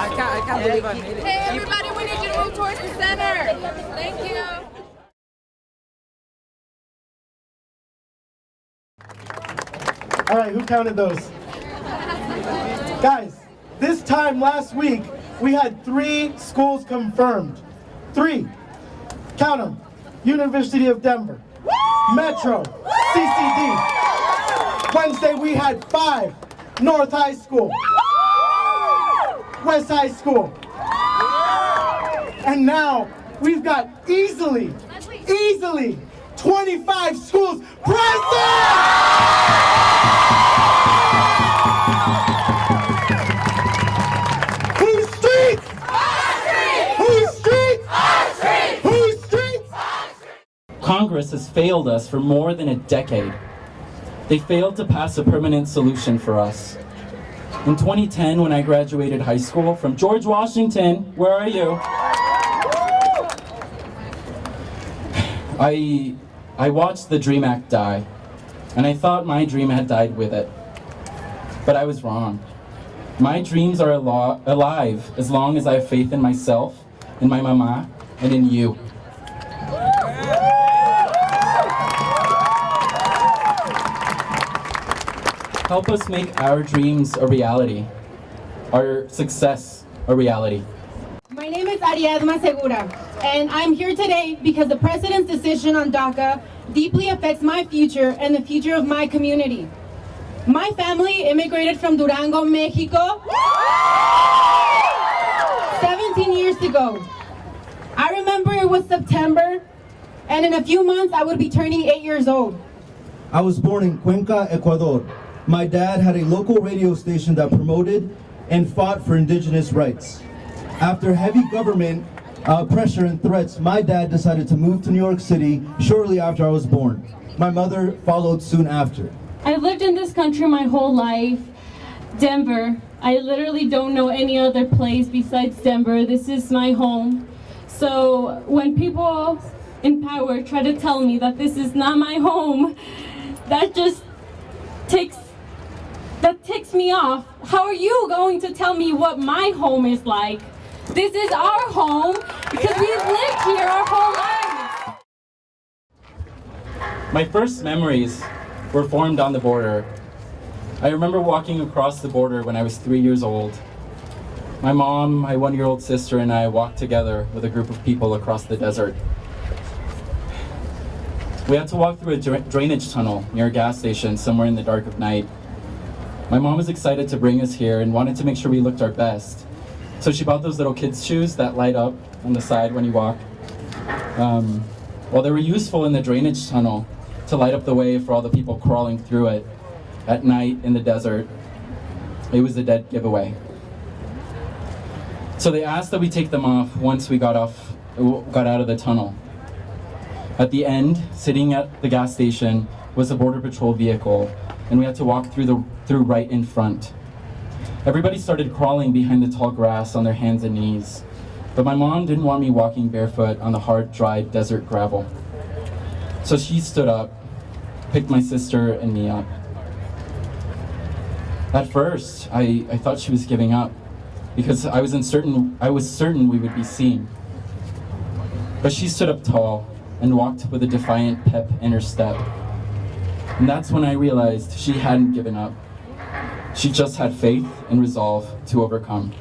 I can't believe I made it. Hey, everybody, we need you to move towards the center. Thank you. All right, who counted those? Guys, this time last week, we had 3 schools confirmed. 3. Count them. University of Denver, Metro, CCD. Wednesday, we had 5. North High School, West High School. And now, we've got easily 25 schools present! Congress has failed us for more than a decade. They failed to pass a permanent solution for us. In 2010, when I graduated high school from George Washington, where are you? I watched the DREAM Act die, and I thought my dream had died with it. But I was wrong. My dreams are alive as long as I have faith in myself, in my mama, and in you. Help us make our dreams a reality, our success a reality. My name is Ariadna Segura, and I'm here today because the President's decision on DACA deeply affects my future and the future of my community. My family immigrated from Durango, Mexico 17 years ago. I remember it was September, and in a few months I would be turning 8 years old. I was born in Cuenca, Ecuador. My dad had a local radio station that promoted and fought for indigenous rights. After heavy government pressure and threats, my dad decided to move to New York City shortly after I was born. My mother followed soon after. I've lived in this country my whole life. Denver, I literally don't know any other place besides Denver. This is my home. So when people in power try to tell me that this is not my home, that just ticks me off. How are you going to tell me what my home is like? This is our home because we've lived here our whole lives. My first memories were formed on the border. I remember walking across the border when I was 3 years old. My mom, my 1-year-old sister, and I walked together with a group of people across the desert. We had to walk through a drainage tunnel near a gas station somewhere in the dark of night. My mom was excited to bring us here and wanted to make sure we looked our best. So she bought those little kids' shoes that light up on the side when you walk. Well, they were useful in the drainage tunnel to light up the way for all the people crawling through it at night in the desert. It was a dead giveaway. So they asked that we take them off once we got out of the tunnel. At the end, sitting at the gas station, was a Border Patrol vehicle, and we had to walk through right in front. Everybody started crawling behind the tall grass on their hands and knees, but my mom didn't want me walking barefoot on the hard, dry desert gravel. So she stood up, picked my sister and me up. At first, I thought she was giving up, because I was certain we would be seen. But she stood up tall and walked with a defiant pep in her step. And that's when I realized she hadn't given up. She just had faith and resolve to overcome.